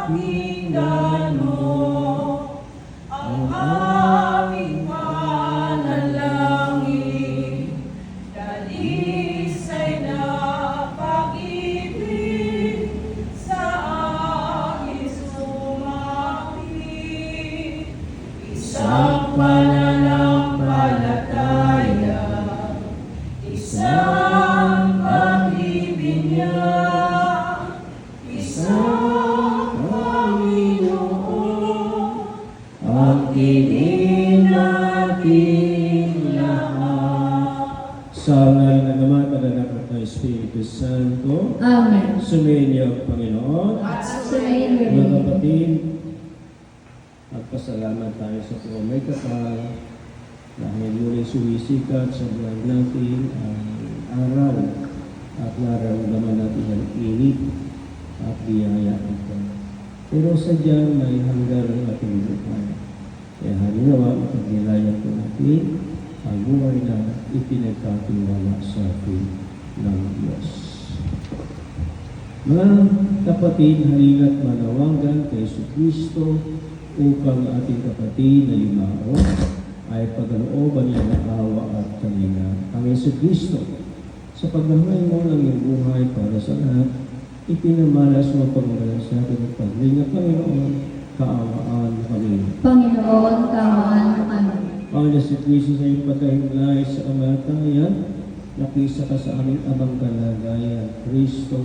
pakinggan mo ang aming panalangin. Dalisay na pag-ibig sa amin sumapit. Isang pananampalataya, isang pag-ibig, isang Panginoon, ang tinig nating lahat. Sa ngalan ng Ama at ng Anak at ng Espiritu Santo. Amen. Sumayin niyo ang Panginoon. Sumayin niyo. Mga kapatid, magpasalamat tayo sa kung may kapal dahil muli sumisikat sa buwan natin ang araw at nararamdaman natin ang init at biyaya ito. Pero sadyang may hanggan ang ating buhay. Kaya halinawa, mapagnilayan po natin ang buhay na ipinagkatiwala sa atin ng Diyos. Mga kapatid, halina't manawagan kay Jesucristo upang ating kapatid na yumao ay pagkalooban niya ng awa at kanina. Ang Jesucristo, sa pagmamahal mo ng iyong buhay para sa lahat, ipinamalas mo pagmamalas sa atin at paglinga, Panginoon, kaawaan mo kami. Panginoon, kaawaan mo kami. Panginoon Jesucristo, sa iyong pagkahimlay sa kamatayan, nakisa ka sa aming abang kalagayan. Kristo,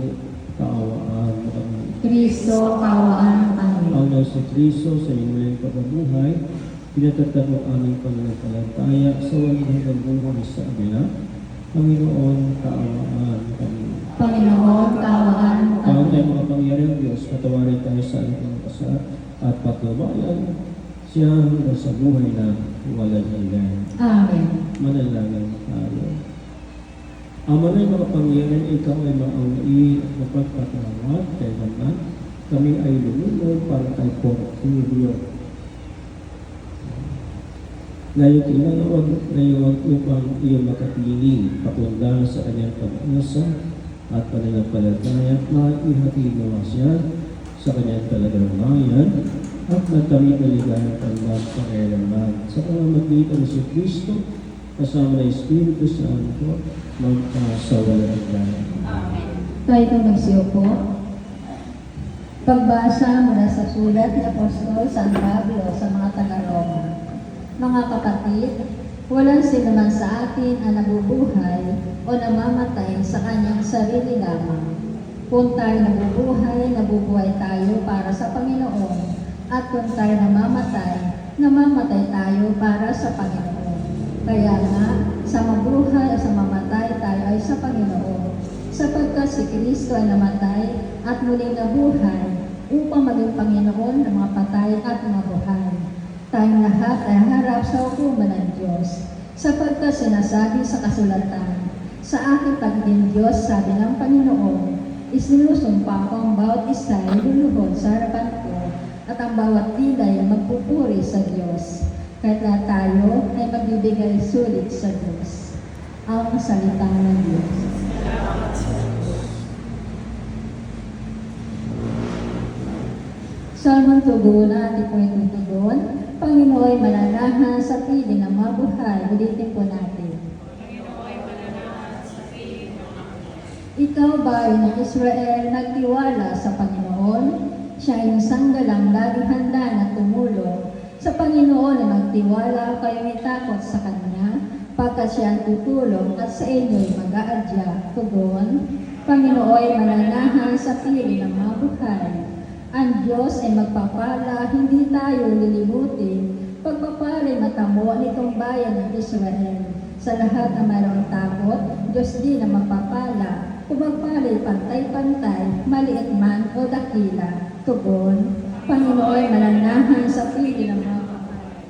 kaawaan mo kami. Kristo, kaawaan mo kami. Panginoon Jesucristo, sa iyong muling pagkabuhay, pinatatag mo aming pananampalataya sa walang hanggang buhay sa abila. Panginoon, kaawaan mo kami. Panginoon, kaawaan mo kami. Panginoon tayo mga pangyariang Diyos, patawarin tayo sa ating kasalanan at patnubayan siya hanggang sa buhay na walang hanggan. Amen. Manalangin tayo. Ama na mga pangyariang, ikaw ay maawain at mapagpatawad, kaya naman kami ay lumulog para kay Porfirio. Ngayon upang iyong makapiling papundahan sa kanyang pag-asa at pananampalataya at maihatid nawa siya sa kanyang talagang bayan at natamit na ligayang pagmamagpakailanman. Sa pamamagitan ni Kristo, kasama ng Espiritu Santo, magpasawalang hanggan. Tayo itong magsiupo. Pagbasa mula sa sulat ni Apostol San Pablo sa mga taga-Roma. Mga kapatid, walang sinuman sa atin ang nabubuhay o namamatay sa kanyang sarili lamang. Kung tayo nabubuhay tayo para sa Panginoon. At kung tayo namamatay tayo para sa Panginoon. Kaya nga, sa mabuhay o sa mamatay tayo ay sa Panginoon. Sapagkat si Kristo ay namatay at muling nabuhay upang maging Panginoon ng mga patay at mga buhay. Tayong lahat ay harap sa hukuman ng Diyos, sapagkat sinasabi sa kasulatan, sa aking pagiging Diyos, sabi ng Panginoon, isinusumpa ko ang bawat isa ay luluhod sa harapan ko, at ang bawat tila ay magpupuri sa Diyos. Kahit na tayo ay magbibigay sulit sa Diyos. Ang salita ng Diyos. Salmon tugunan, ating po itong tugon. Panginoon, mananahan sa piling ng mabuhay. Ulitin po natin. Ikaw ba ng Israel nagtiwala sa Panginoon? Siya ay sanggalang laging handa na tumulong. Sa Panginoon ay magtiwala kayo may takot sa Kanya, pagkat siya ang tutulong at sa inyo'y mag-aadya. Tugon, Panginoon ay mananahan sa piling ng mabuhay. Ang Diyos ay magpapala, hindi tayo lilimutin. Pagpapala'y matamo nitong bayan ng Israel. Sa lahat na mayroong takot, Diyos din ang magpapala. Pagpapala'y pantay-pantay, maliit man o dakila. Tugon, Panginoon ay mananahan sa piling ng mabuhay.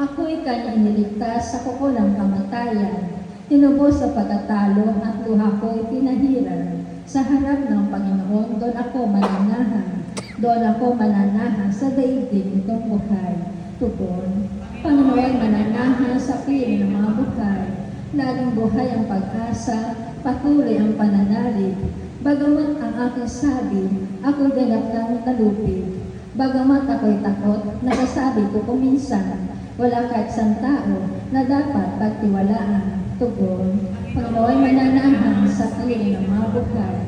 Ako'y kanyang iniligtas sa kuko ng kamatayan. Tinubos sa pagkatalo at luha ko'y pinahiran. Sa harap ng Panginoon, doon ako mananahan. Doon ako mananahan sa daigdig nitong buhay. Tugon, Panginoon mananahan sa piling ng mga buhay. Laging buhay ang pag-asa, patuloy ang pananalig. Bagamat ang aking sabi, ako'y ganap ng nalupig. Bagamat ako'y takot, nakasabi ko kuminsan, wala kahit isang tao na dapat pagtiwalaan. Tugon, Panginoon mananahan sa piling ng mga buhay.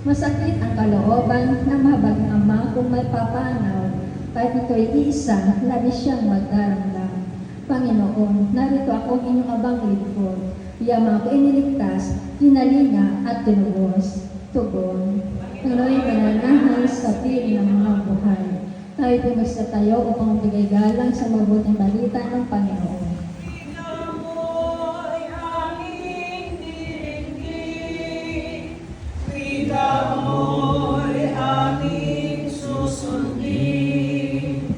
Masakit ang kalooban na mahabag ng ama kung may papanaw, kahit ito'y isa, labis siyang magdaramdam. Panginoon, narito ako inyong abang lingkod. Yama ko iniligtas, kinalinga at tinubos. Tugon, Panginoon mananahan sa piling ng mga buhay. Tayo pumagsatayo upang bigay galang sa mabuting balita ng Panginoon. Pinamoy aming diringgin, wika mo'y aming susundin,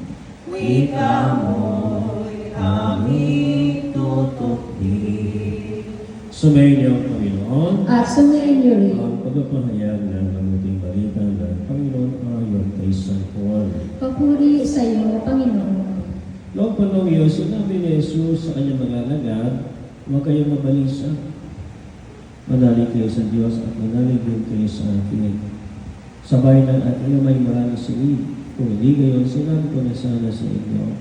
wika mo'y aming tutupin. Sumayin niyo ang Panginoon. At sumayin niyo rin. Ang pagpapahayag ng mabuting balita ng Panginoon ayon kay San Juan. Papuri sa iyo, Panginoon. Noong panahon iyon, sinabi ni Jesus sa kanyang mga alagad, huwag kayong mabalisa. Manalig kayo sa Diyos at manalig din kayo sa akin. Sabay lang at kayo may maraming silid. Kung hindi gayon, sinabi ko na sana sa inyo.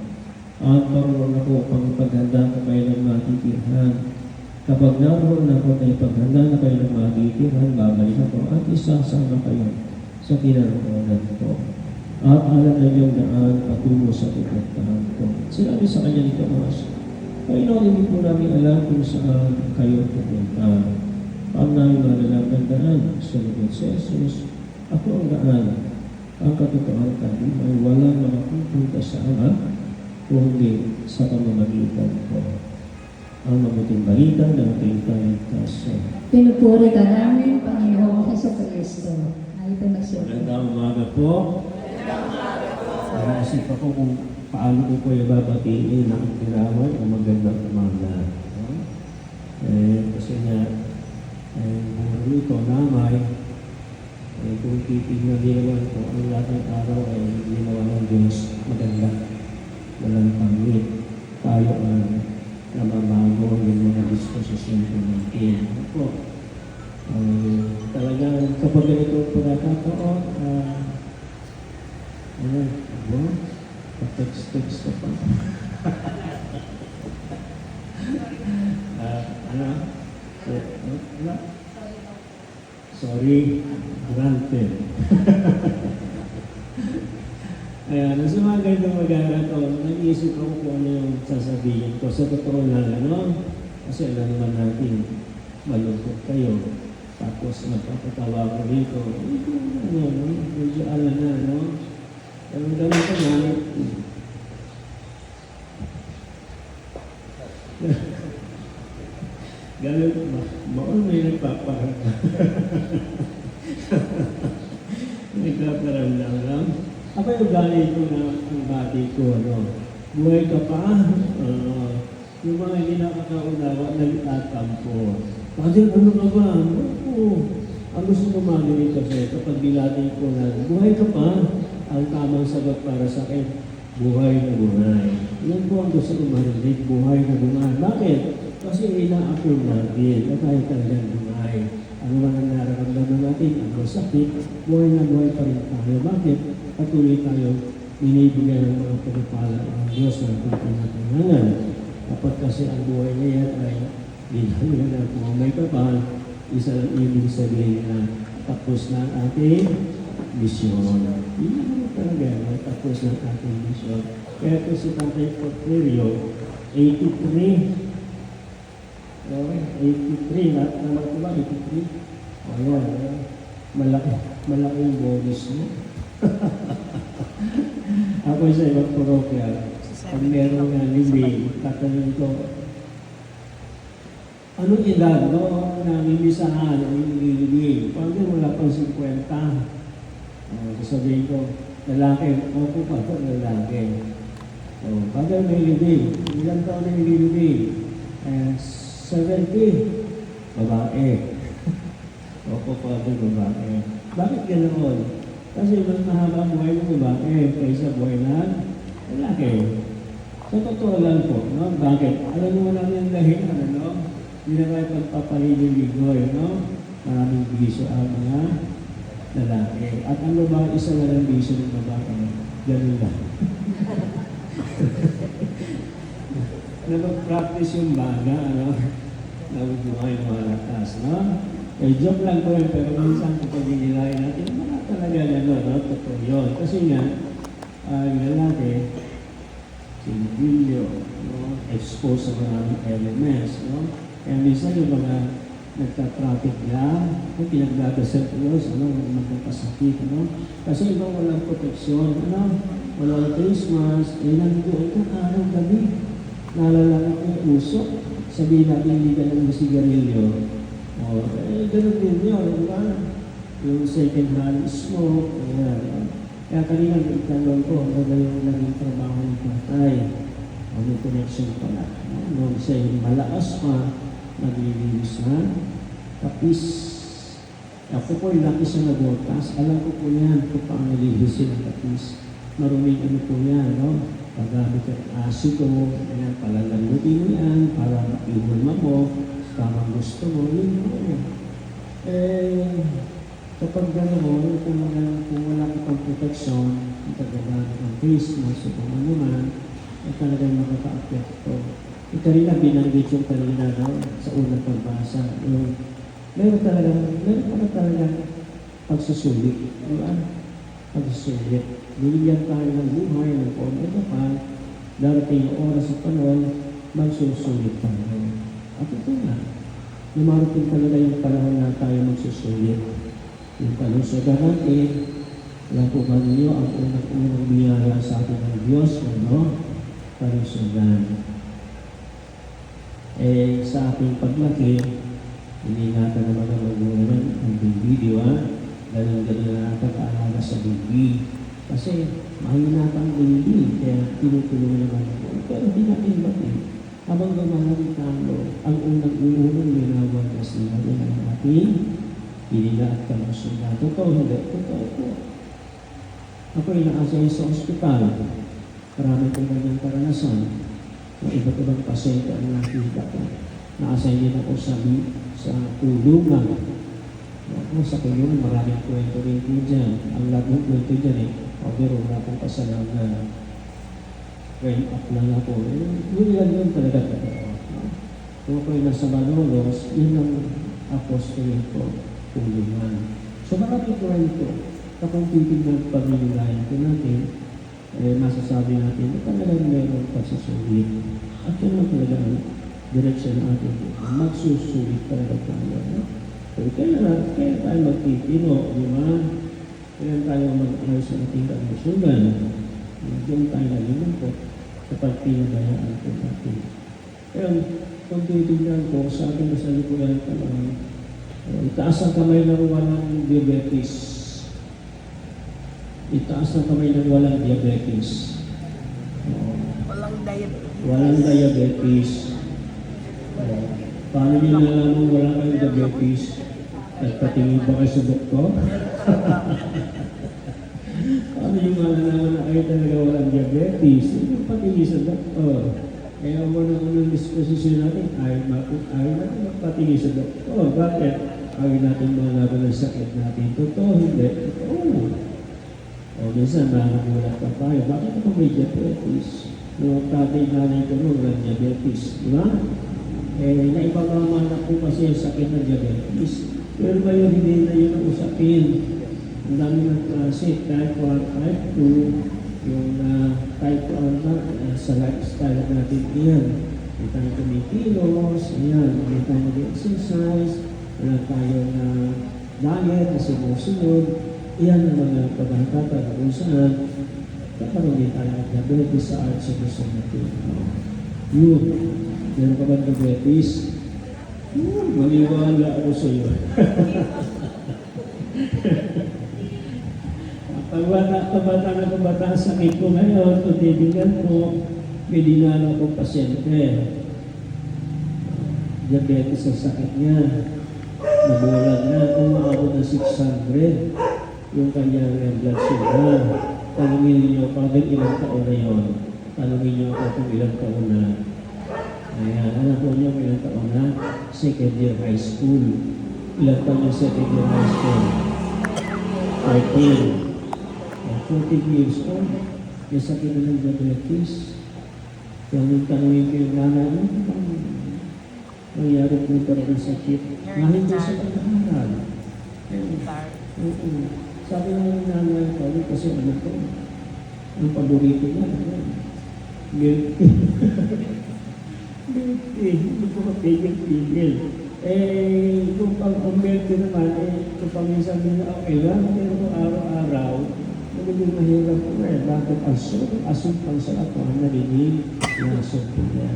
At parang ako upang paghanda ko kayo ng matitirhan. Kapag naroon ako na ipaghanda na kayo ng matitirhan, babalik ako at isasama kayo sa kinaroonan ko. At alam na niyong daan patungo sa pupuntahan ko. Sinabi sa kanya ni Tomas, Panginoon, hindi po namin alam kung saan kayo pupunta. Paano namin malalang ang daan? Sumunod si Jesus, ako ang daan. Ang katotohanan kami ay walang makapupunta sa Ama, kundi sa pamamagitan ko. Ang mabuting balita ng ating kaligtasan. Pinupuri ka namin, Panginoong Jesucristo. Ay, ito nagsuot. Magandang umaga po. Naisip ako kung paano ko po ibabatiin ng tirawan o magandang umaga. No? Kasi nga, ito namay, kung titignan naman ko, ang lahat ng araw ay ginawa ng Diyos maganda. Walang pangit. Tayo ang namabago yung mga disposisyon ko natin. Ako, talagang kapag ganito pagkakataon, pa-text ka pa. Sorry, granted. Ayan, sa mga ganitong mag-aaral, nag-iisip ako kung ano yung sasabihin ko. Sa totoo lang, kasi alam naman natin, malungkot kayo. Tapos magpapatawa ko rito. Medyo alam na, no? Pero ganito na, ganito, maon may nagpaparamdam. Nagpaparamdam lang. Ako yung galing ko na ang bati ko, buhay ka pa, yung mga hindi nakakaunawa, nagtatampo. Father, ano ka ba? Ang gusto ko marinig kasi kapag bilati ko na, buhay ka pa, ang tamang sagot para sa akin, buhay na buhay. Yan po ang gusto ko marinig, buhay na buhay. Bakit? Kasi ina-affirm natin na tayo talagang buhay. Ano man ang nararamdaman natin, ang sakit, buhay na buhay pa rin tayo. Bakit? Patuloy tayo binibigyan ng mga pagpapala ng Diyos na ating pinatanganan. Kapag kasi ang buhay na yan ay binigyan na kung may kapal, isa lang ibig sabihin na tapos na ang ating misyon. Hindi naman talaga na tapos na ang ating misyon. Kaya ito si Tatay Porfirio, 83. 83, naman ko ba? 83? Ayan, malaki yung bonus mo. Ako sa ibang parokya, pag meron nga libing, tatanungin ko, anong edad, no? Namimisahan o yung libing? Pag wala pang 50, sasabihin ko, lalaki, opo pa ito, lalaki. So, pag may libing, ilang taon na yung libing? 70, babae. Opo pa ito, babae. Bakit ganoon? Kasi mas mahaba buhay ng babae kaysa buhay ng lalaki. Sa totoo lang po, no? Bakit? Alam mo lang yung dahilan, no? Hindi na kayo pagpapaliligoy, no? Maraming biso ang mga lalaki. At ang babae, isa na lang bisyo ng babae. Ganun lang. Na mag-practice yung baga, ano? Nabubuhay yung mga lakas, no? Eh, joke lang po yun, pero minsan kapag hinilayan natin, wala talaga gano'n, no? Totoo yun. Kasi nga, yung lalaki, sinibilyo, no? Expose sa maraming elements, no? Kaya minsan yung mga nagka-traffic lang, kung pinagdadasal ko yun, ano, magkakasakit, ano? Kasi iba walang proteksyon, ano? Walang Christmas, nandoon ka araw-gabi. Naalala ko yung usok, sabihin natin hindi ka ng sigarilyo. O, ganun din yun, diba? Yung second hand smoke, ayan. Kaya kanina may itanong ko, ano yung naging trabaho ng tatay? O, may connection pala. Nung siya yung malakas pa, naglilinis na, tapis. Ako po, laki siya nagotas. Alam ko po yan kung paano nililisin ang tapis. Maruming ano po yan, no? Paggamit ng asito, ayan, palalamutin mo yan para maihulma mo, tamang gusto mo, yun mo. Kapag gano'n, kung wala ka pang proteksyon, kung paggagamit ng Christmas o kung ano man, ay talagang makaka-apekto. Kanina binanggit yung kanina, no? Sa unang pagbasa, yung meron pa talagang pagsusulit, di ba? Pagsusulit. Binigyan tayo ng buhay, ng kung pa, darating yung oras at panahon, magsusulit tayo. At ito na, lumarating talaga yung panahon na tayo magsusulit. Yung kalusugan natin, alam po ba ninyo, ang unang biyaya sa atin ng Diyos, ano? Kalusugan. Sa ating paglaki, iningatan naman ang magulang ang video, ganun-ganun na nakakaalaga sa baby. Kasi mahina pang baby, kaya tinutulungan naman ako. Pero di natin batin. Habang gumahari tayo, ang unang linawag kasi natin ang ating pinila at kalusugan. Totoo, hindi. Totoo po. Ako ay nakasaya sa ospital. Marami kong ganyang karanasan. Yung iba't ibang pasyente ang nakita ko. Nakasaya din ako sa tulungan. Sa tulungan, maraming kwento rin po dyan. Ang lahat ng kwento dyan pero wala pong kasalang na train up lang ako. Yun talaga totoo. Kung ako'y nasa Manolos, yun ang apostolate ko, tulungan. So maraming kwento. Kapag titignan pag-nilayan ko natin, masasabi natin na talagang mayroong pagsusulit. At yun lang talaga ang direksyon natin. Magsusulit talaga tayo. So kaya tayo magtitino, di ba? Kaya tayo mag-ayos sa ating kalusugan. Diyan tayo nalilungkot kapag pinabayaan ko natin. Kaya kung titignan ko sa ating kasalukuyan talaga, itaas ang kamay ng walang diabetes. Itaas ang kamay ng walang diabetes. Walang diabetes. Paano nyo nalaman wala kayong diabetes? Nagpatingin ba kayo sa doktor? Paano nyo malalaman na kayo talaga walang diabetes? Yung patingin sa doktor. Kaya unang disposisyon natin, ayaw natin magpatingin sa doktor. Bakit? Ayaw natin malaman ang sakit natin. Totoo, hindi. Totoo. O minsan, nakagulat pa tayo. Bakit ako may diabetes? Yung tatay-nanay ko mo, walang diabetes. Diba? Naipagmama na po kasi yung sakit ng diabetes. Pero ngayon, hindi na yun ang usapin. Ang dami ng klase, type 1, type 2, yung type 1 na sa lifestyle natin iyan. Hindi tayo kumikilos, ayan, hindi tayo mag-exercise, wala tayo na diet na sinusunod. Iyan ang mga pagkakata kung saan kapag hindi tayo nag-diabetes sa art sa gusto natin. Yun, meron ka ba diabetes? Maniwala ako sa iyo. Pabata sa sakit ko ngayon, kung titignan ko, may dinala akong pasyente. Diabetes ang sakit niya. Nabulag na, umaabot na 600 yung kanyang blood sugar. Tanungin niyo kagad ilang taon na yun. Tanungin niyo ako kung ilang taon na. Ayan, alam po niyo ilang taon na? Second year high school. Ilang taon yung second year high school? 14 years old. May sakit na ng diabetes. Kaya nagtanongin ko yung nanay, ano bang nangyari kung nagkaroon ng sakit? Ngayon ko sa pag-aaral. Sabi nga yung nanay ko, kasi ano ko, ang paborito niya, milk tea. Milk tea, hindi ko mapigil-pigil. Kung ang milk tea naman, kung paminsan nila, okay lang, pero kung araw-araw, nagiging mahirap ko bakit asukang sa ako ang narinig na asukang niya.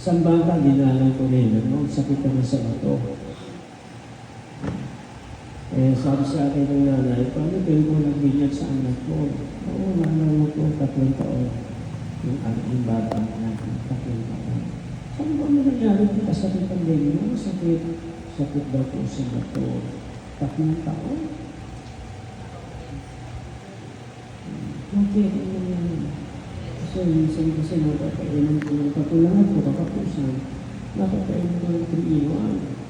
Sa bata, dinalang ko rin, sakit naman sa bato. Sabi sa akin ng nanay, paano kayo mo nagbinyag sa anak ko? Oo, nanay ko, 3 taon. Yung bata na, 3 taon. Sabi ko, ano nangyari kung kasakit ang ganyan? Sakit daw po sa bato. 3 taon? Bakit? Kasi nakapainan ko ng katulahan ko, kakapusan. Nakapainan ko ng 3-in-1.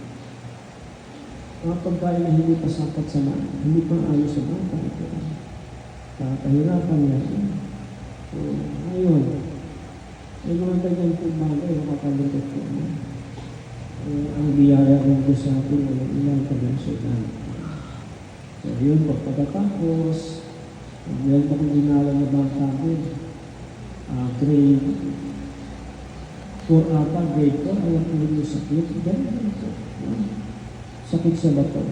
Mga pagkain na hindi pa sapat sa mga, hindi pa ayos sa mga ito. Kahirapan niya. So, ngayon, ay mga ganyan po bagay, makakalungkot po. Ang biyaya ko ko sa akin, walang ilang kabansunan. So, yun po, pagkatapos, meron pa kong dinala na bangka ko, grade 4 ata, grade 4, alam ko yung sakit. Ganyan po. Sakit sa bato.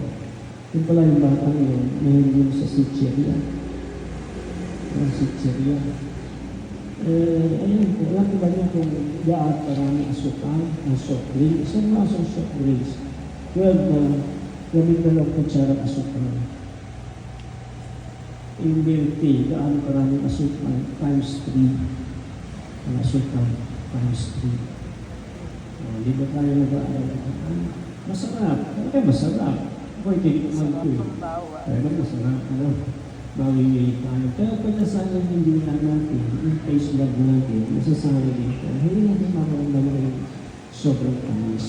Yung pala yung batang yun, mayroon yun sa Sitcheria. Sitcheria. Ayun po, alam ko ba niya kung gaat parang asukan, ang soft drink. Isang masang soft drinks. 12 na, gamit na lang kutsara asukan. Yung milk tea, gaano karaming asukan, times 3. Ang asukan, times 3. Di ba tayo nag-aaral? Masarap. Okay, masarap. Ako, tinikman ko eh. Pero masarap. Mawimili tayo. Pero pag nasanay yung dila natin, yung face log natin, masasanay dito, hindi natin makaramdaman yung sobrang tamis.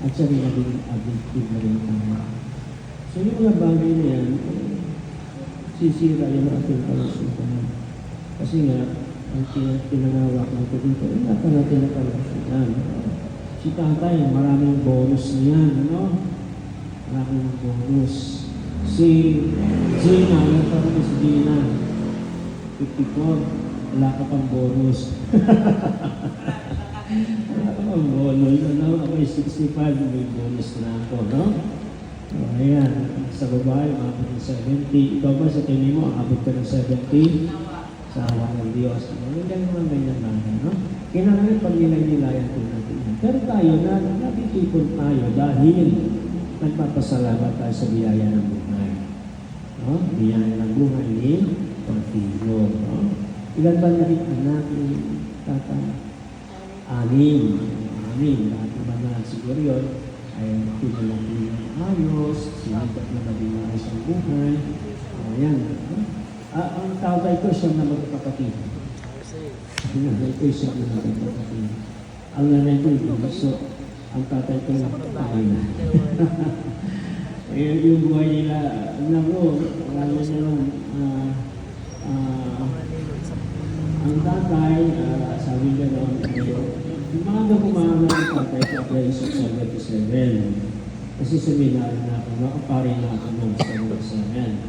At siya rin naging addictive na rin tayo. So yung mga bagay na yan, sisira yung ating kalusugan. Kasi nga, ang pinangawak natin dito, hindi pa natin na kalusugan. Si tatay, maraming bonus na yan, ano? Maraming bonus. Si Gina, yung parang si Gina, 54, wala ka pang bonus. Wala ka pang bonus, ano? Ako 65, may bonus na ako, no? So, ayan, sa babae, maabot ng 70. Ikaw ba sa tingin mo, abot ka ng 70? Sa awa ng Diyos. Hindi naman ganyan naman, no? Kailangan pag-nilay-nilayan ko natin. Pero tayo na, natitipon tayo dahil nagpapasalamat tayo sa biyaya ng buhay. No? Biyaya ng buhay ni Porfirio. No? Ilan ba naging anak ni Tata? 6. 6. Lahat naman na siguro yun ay pinalaki ng ayos, sinipat na malimaris ang buhay. Ayan. No? Ang tatay ko siya na magkakapatid. Ang nanay ko siya na magkakapatid. Ang nanay ko yung bunso. Ang tatay ko yung pangina. Yung buhay nila, lalo na lang, ang tatay, sabi niya noon, umaga pumahanap ang tatay ko at ay 77. Kasi seminary na ako, nakapari na ako noong 77.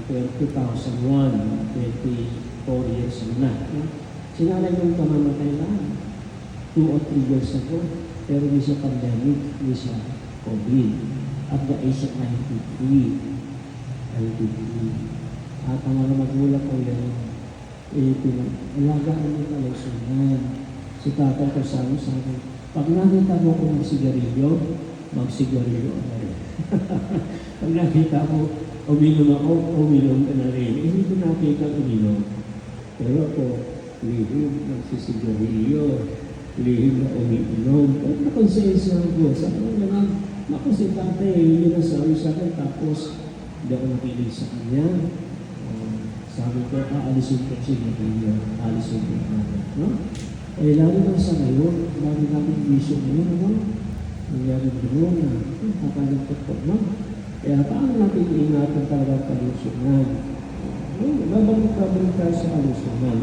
2001, 24 years na. Sinalay yung pamamatay lang. 2 or 3 years ago. Pero hindi siya pandemic, hindi siya COVID. At the age of 93. At ang mga magulang ko yan, pinag-alagaan ng kalusugan. Si tatay ko sa akin, pag nakita mo ko magsigarilyo, magsigarilyo ako rin. Pag nakita mo, uminom ako, uminom ka na rin. Hindi ko nakita uminom. Pero ako, lihim, nagsisigarilyo, lihim na umiinom. Pero nakonsensya ko, sabi ko naman, ako si tatay, yun ang sabi sa akin, tapos hindi ako nakilig sa kanya. Sabi ko, aalisin ko siya ng aalisin ko natin. No? Lalo na sa ngayon, dami namin vision ngayon, ano? Nangyari doon na, kakalangkot po, no? Kaya paano natin iingatan talaga ang kalusugan? Babalik tayo sa kalusugan.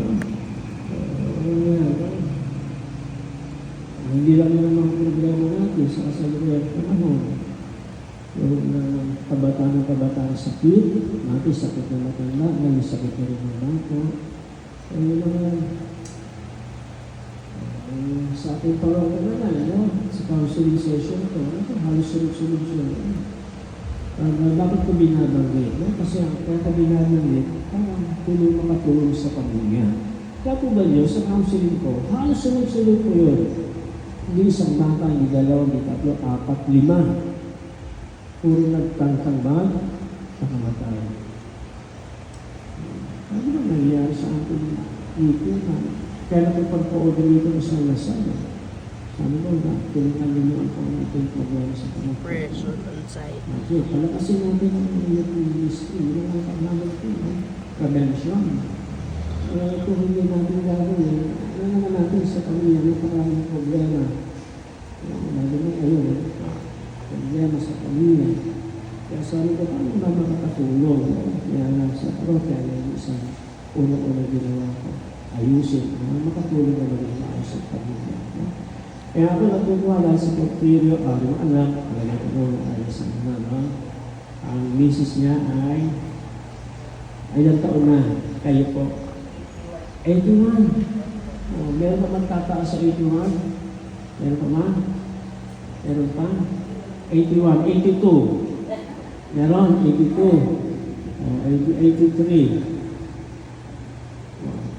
Hindi lang naman ang problema natin sa kasalukuyang panahon. Yung kabataan sakit, natin sakit ng matanda, may sakit na rin ng bangko. Ayun naman, sa ating pangalaman, sa counseling session ko, halos sunod-sunod siya. Bakit ko binabanggit? Kasi kaya ko binabanggit, parang makatulong sa pamilya. Kaya po ba niyo, sa counseling ko, halos sunod-sunod ko yun. Hindi isang bata, hindi dalawa, hindi tatlo, 4, 5. Puro nagtangkang bag, nakamatay. Ano ba nangyayari sa ating ito? Kaya nakipag-order dito sa lasal. Sabi ko, tulungan niyo ang pang-itong problema sa pamilya. Pressure outside. Okay, palakasin natin ang ministry. Yung mga kailangan ito, prevention. Kung hindi natin gagawin, ano naman natin sa pamilya, napakaraming problema. Lalo na ayun, problema sa pamilya. Kaya sabi ko, paano ba makakatulong? Kaya sa parokya, yung isang unang-unang ginawa ko, ayusin, makatulong na maging maayos sa pamilya. Kaya ako natutuwala sa Porfirio, yung anak, talaga ko ayos ang anak. Ang misis niya ay ilang taon na, kayo po? 81. Meron pa man tataas sa 81? Meron pa man? Meron pa? 81, 82. Meron, 82. 83.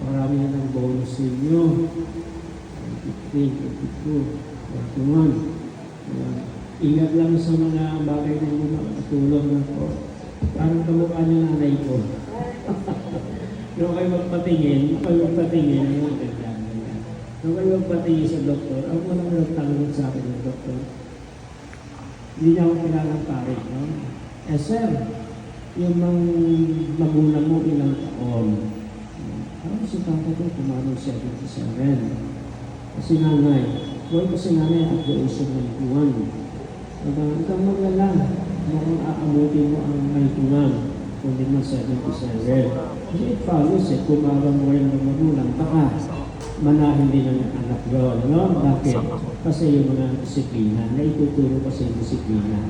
Parami na ng bonus sa inyo. 15, 22, 21. Ingat lang sa mga bagay na hindi makatulong na po. Parang kamukha niyo nanay ko. Nung kayo magpatingin, nung kayo magpatingin sa doktor, ako lang nagtanggol sa akin ng doktor. Hindi niya ako kilalang pare. No? Sir, yung magulang mo ilang taon. Parang si tata ko, kumarong 77. Kasi nanay, kasi nanay at the age of 91. Huwag kang mag-alala, mukhang aamutin mo ang 91. Kundi mo 77. Kasi it follows kumarang mo yung magulang, baka manahin din ang anak yun. No? Bakit? Kasi yung mga disiplina, na ituturo kasi yung disiplina,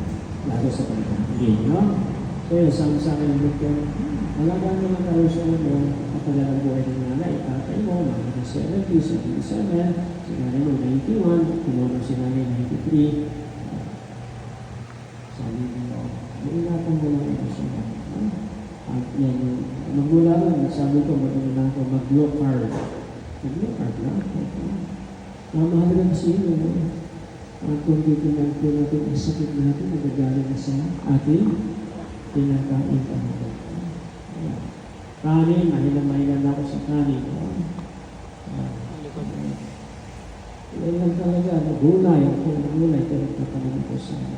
lalo sa pagkakalin. No? So yun, sa akin ng doktor, alagaan naman tayo sa kapalalang buhay ng nanay. Tatay mo, mga 70, 77, si nanay mo 91, kumulong si nanay 93. Sabi mo, maingatan mo lang ito siya. At yan, magmula lang, sabi ko, mag-una ako, mag-low carb. Mag-low carb lang. Mahalaga kasi yun, at kung dito natin ang sakit natin, nagagaling na sa ating pinakain ka natin. Kanin, mahilang ako sa kanin. Yan lang talaga, gulay. Kung gulay, pero kapanin ko sa